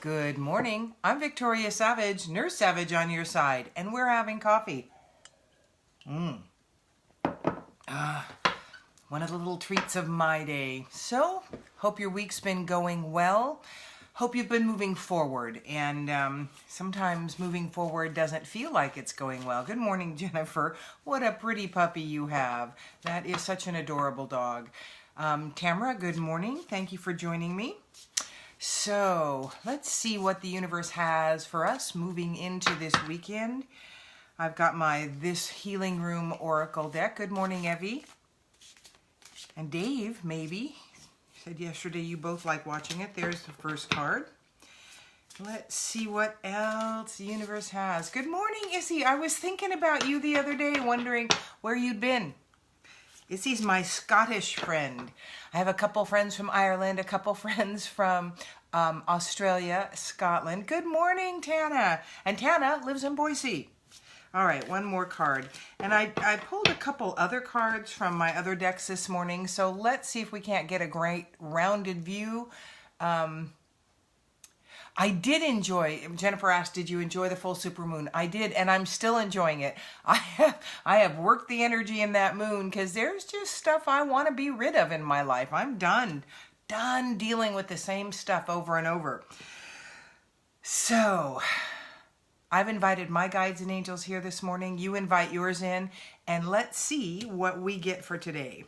Good morning. I'm Victoria Savage, Nurse Savage on your side, and we're having coffee. One of the little treats of my day. So, hope your week's been going well. Hope you've been moving forward, and sometimes moving forward doesn't feel like it's going well. Good morning, Jennifer. What a pretty puppy you have. That is such an adorable dog. Tamara, good morning. Thank you for joining me. So let's see what the universe has for us moving into this weekend. I've got my This Healing Room Oracle deck. Good morning, Evie. And Dave, maybe. You said yesterday you both like watching it. There's the first card. Let's see what else the universe has. Good morning, Issy. I was thinking about you the other day, wondering where you'd been. Issy's my Scottish friend. I have a couple friends from Ireland, a couple friends from Australia, Scotland. Good morning, Tana. And Tana lives in Boise. All right, one more card. And I pulled a couple other cards from my other decks this morning, so let's see if we can't get a great rounded view. I did enjoy, Jennifer asked, did you enjoy the full supermoon? I did, and I'm still enjoying it. I have worked the energy in that moon because there's just stuff I want to be rid of in my life. I'm done dealing with the same stuff over and over. So, I've invited my guides and angels here this morning. You invite yours in, and let's see what we get for today.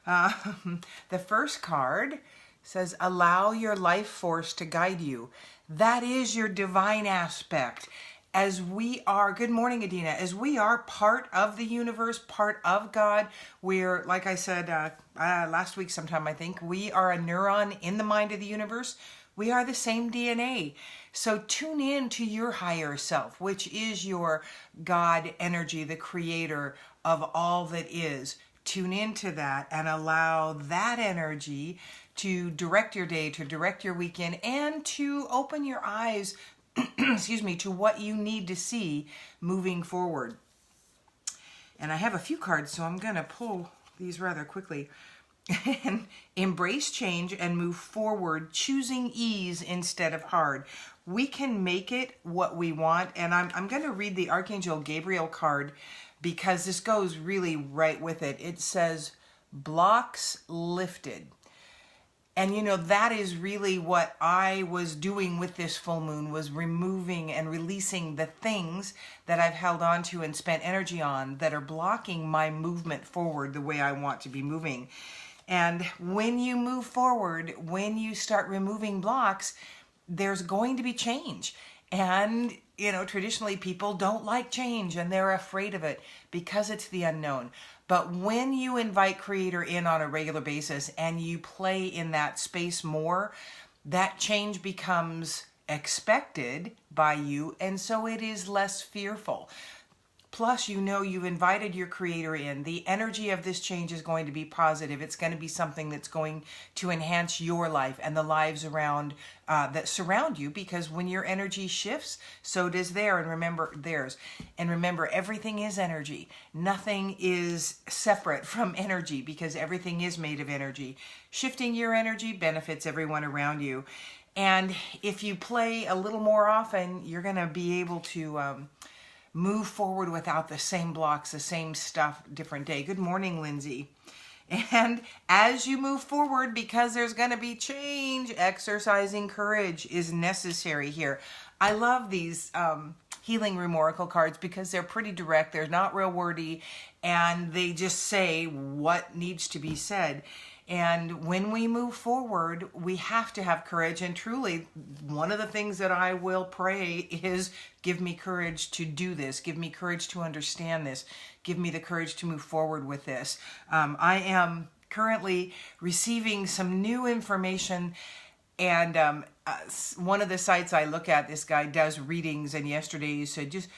The first card says, allow your life force to guide you. That is your divine aspect. As we are, good morning, Adina, as we are part of the universe, part of God, we're, like I said last week sometime, I think, we are a neuron in the mind of the universe. We are the same DNA. So tune in to your higher self, which is your God energy, the creator of all that is. Tune into that and allow that energy to direct your day, to direct your weekend, and to open your eyes, excuse me, to what you need to see moving forward. And I have a few cards, so I'm going to pull these rather quickly. And embrace change and move forward, choosing ease instead of hard. We can make it what we want. And I'm going to read the Archangel Gabriel card because this goes really right with it. It says, blocks lifted. And you know, that is really what I was doing with this full moon, was removing and releasing the things that I've held on to and spent energy on that are blocking my movement forward the way I want to be moving. And when you move forward, when you start removing blocks, there's going to be change. And, you know, traditionally people don't like change and they're afraid of it because it's the unknown. But when you invite Creator in on a regular basis and you play in that space more, that change becomes expected by you, and so it is less fearful. Plus, you know you've invited your Creator in. The energy of this change is going to be positive. It's going to be something that's going to enhance your life and the lives around that surround you, because when your energy shifts, so does theirs. And remember, everything is energy. Nothing is separate from energy because everything is made of energy. Shifting your energy benefits everyone around you. And if you play a little more often, you're going to be able to move forward without the same blocks, the same stuff, different day. Good morning, Lindsay. And as you move forward, because there's going to be change, exercising courage is necessary here. I love these Healing Room Oracle cards because they're pretty direct. They're not real wordy, and they just say what needs to be said. And when we move forward, we have to have courage. And truly, one of the things that I will pray is, give me courage to do this. Give me courage to understand this. Give me the courage to move forward with this. I am currently receiving some new information. And one of the sites I look at, this guy does readings. And yesterday he said, just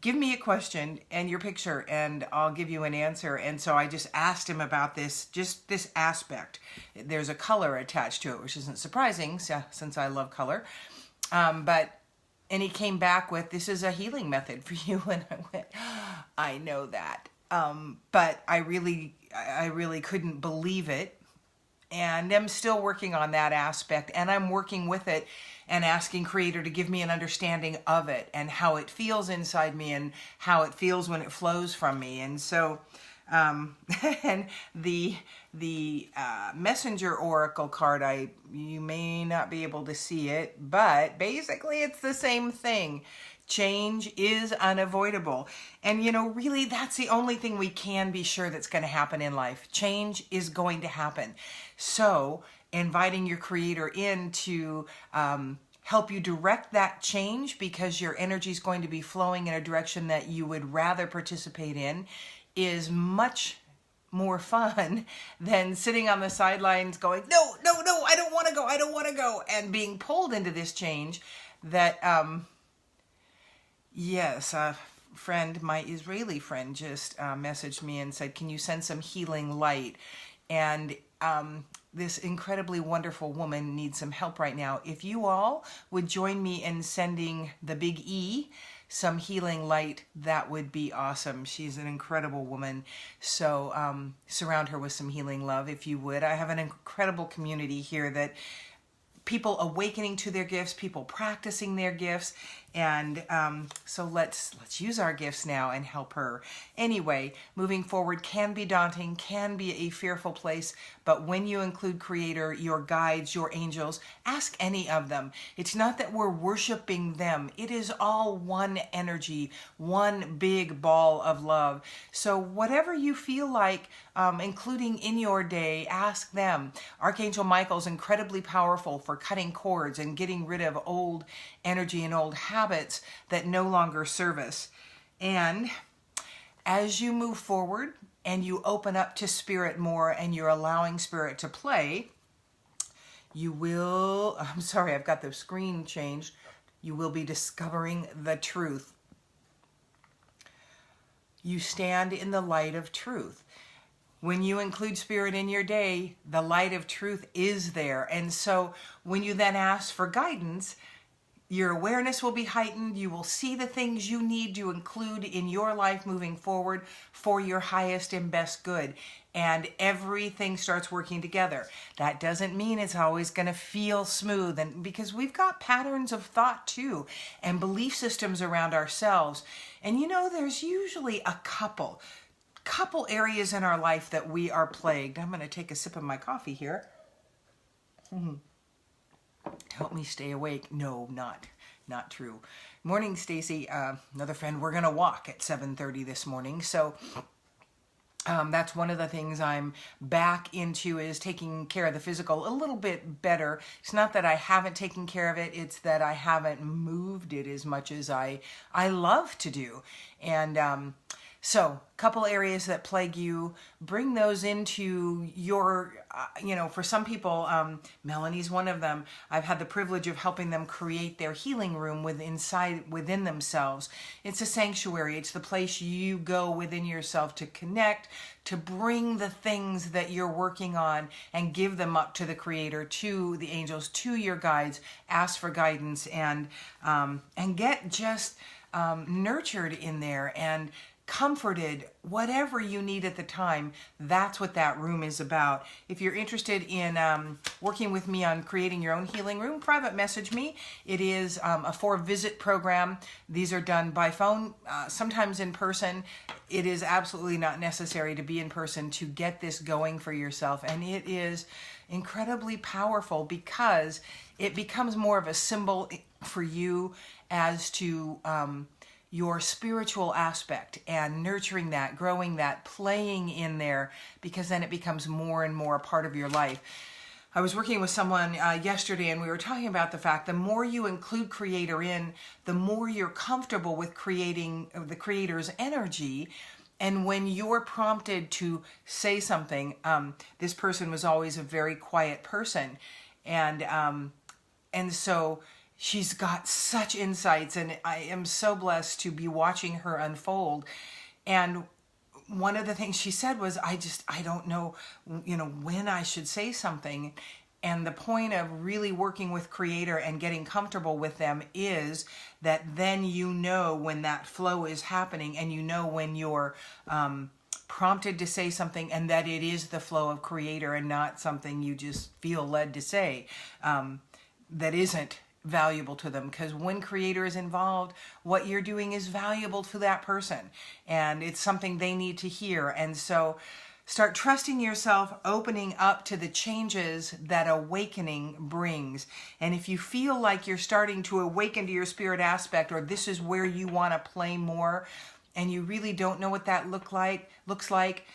give me a question and your picture and I'll give you an answer. And so I just asked him about this, just this aspect. There's a color attached to it, which isn't surprising since I love color. And he came back with, this is a healing method for you. And I went, I know that. But I really couldn't believe it. And I'm still working on that aspect, and I'm working with it and asking Creator to give me an understanding of it and how it feels inside me and how it feels when it flows from me. And so, and the Messenger Oracle card, you may not be able to see it, but basically it's the same thing. Change is unavoidable. And, really that's the only thing we can be sure that's going to happen in life. Change is going to happen. So inviting your Creator in to help you direct that change, because your energy is going to be flowing in a direction that you would rather participate in, is much more fun than sitting on the sidelines going, no, I don't want to go, and being pulled into this change that, yes, a friend, my Israeli friend, just messaged me and said, can you send some healing light? And this incredibly wonderful woman needs some help right now. If you all would join me in sending the big E some healing light, that would be awesome. She's an incredible woman. So surround her with some healing love, if you would. I have an incredible community here that people awakening to their gifts, people practicing their gifts, and so let's use our gifts now and help her. Anyway, moving forward can be daunting, can be a fearful place, but when you include Creator, your guides, your angels, ask any of them. It's not that we're worshiping them. It is all one energy, one big ball of love. So whatever you feel like including in your day, ask them. Archangel Michael's incredibly powerful for cutting cords and getting rid of old energy and old habits that no longer serve us. And as you move forward and you open up to Spirit more and you're allowing Spirit to play, you will, I'm sorry, I've got the screen changed. You will be discovering the truth. You stand in the light of truth. When you include Spirit in your day, the light of truth is there. And so when you then ask for guidance, your awareness will be heightened. You will see the things you need to include in your life moving forward for your highest and best good. And everything starts working together. That doesn't mean it's always going to feel smooth, and because we've got patterns of thought too and belief systems around ourselves. And there's usually a couple areas in our life that we are plagued. I'm going to take a sip of my coffee here. Help me stay awake. No, not true. Morning, Stacy. Another friend. We're going to walk at 7:30 this morning. So that's one of the things I'm back into, is taking care of the physical a little bit better. It's not that I haven't taken care of it. It's that I haven't moved it as much as I love to do. And so a couple areas that plague you, bring those into your, for some people, Melanie's one of them. I've had the privilege of helping them create their healing room within themselves. It's a sanctuary. It's the place you go within yourself to connect, to bring the things that you're working on and give them up to the Creator, to the angels, to your guides. Ask for guidance and get just nurtured in there and comforted, whatever you need at the time. That's what that room is about. If you're interested in working with me on creating your own healing room, private message me. It is a 4-visit program. These are done by phone, sometimes in person. It is absolutely not necessary to be in person to get this going for yourself. And it is incredibly powerful because it becomes more of a symbol for you as to your spiritual aspect and nurturing that, growing that, playing in there, because then it becomes more and more a part of your life. I was working with someone yesterday, and we were talking about the fact the more you include Creator in, the more you're comfortable with creating the Creator's energy. And when you're prompted to say something, this person was always a very quiet person, and so she's got such insights, and I am so blessed to be watching her unfold. And one of the things she said was, I don't know, when I should say something. And the point of really working with Creator and getting comfortable with them is that then when that flow is happening, and when you're prompted to say something, and that it is the flow of creator and not something you just feel led to say that isn't valuable to them. Because when creator is involved, what you're doing is valuable to that person, and it's something they need to hear. And so start trusting yourself, opening up to the changes that awakening brings. And if you feel like you're starting to awaken to your spirit aspect, or this is where you want to play more, and you really don't know what that looks like,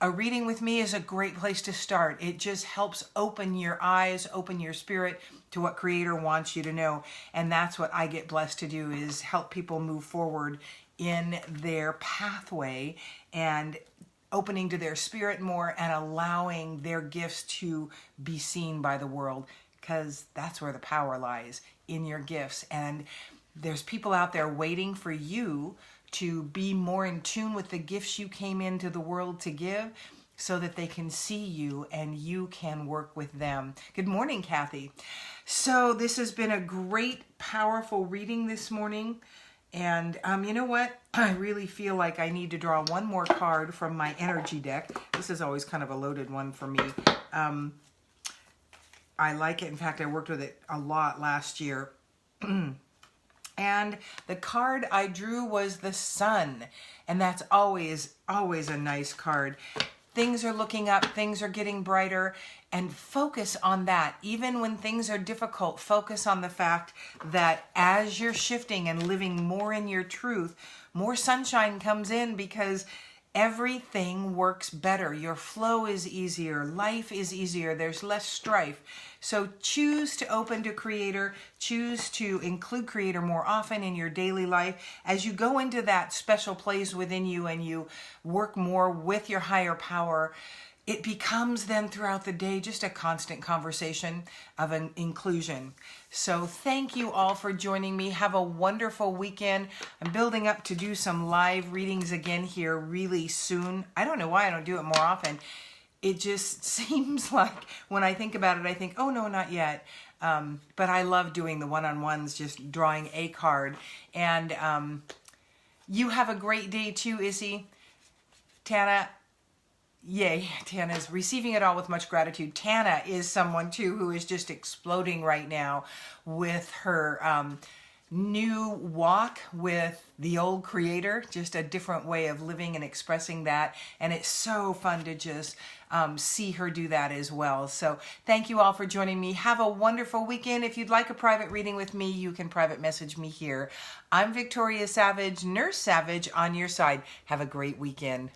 a reading with me is a great place to start. It just helps open your eyes, open your spirit to what creator wants you to know. And that's what I get blessed to do, is help people move forward in their pathway and opening to their spirit more and allowing their gifts to be seen by the world, because that's where the power lies, in your gifts. And there's people out there waiting for you to be more in tune with the gifts you came into the world to give, so that they can see you and you can work with them. Good morning, Kathy. So this has been a great, powerful reading this morning. And you know what? I really feel like I need to draw one more card from my energy deck. This is always kind of a loaded one for me. I like it. In fact, I worked with it a lot last year. And the card I drew was the Sun. And that's always a nice card. Things are looking up, things are getting brighter, and focus on that. Even when things are difficult, focus on the fact that as you're shifting and living more in your truth, more sunshine comes in, because everything works better. Your flow is easier, life is easier, there's less strife. So choose to open to creator, choose to include creator more often in your daily life. As you go into that special place within you and you work more with your higher power, it becomes then throughout the day just a constant conversation of an inclusion. So thank you all for joining me. Have a wonderful weekend. I'm building up to do some live readings again here really soon. I don't know why I don't do it more often. It just seems like when I think about it, I think, oh no, not yet. But I love doing the one-on-ones, just drawing a card. And you have a great day too, Izzy. Tana, yay, Tana's receiving it all with much gratitude. Tana is someone too who is just exploding right now with her new walk with the old creator, just a different way of living and expressing that. And it's so fun to just see her do that as well. So thank you all for joining me. Have a wonderful weekend. If you'd like a private reading with me, you can private message me here. I'm Victoria Savage, Nurse Savage, on your side. Have a great weekend.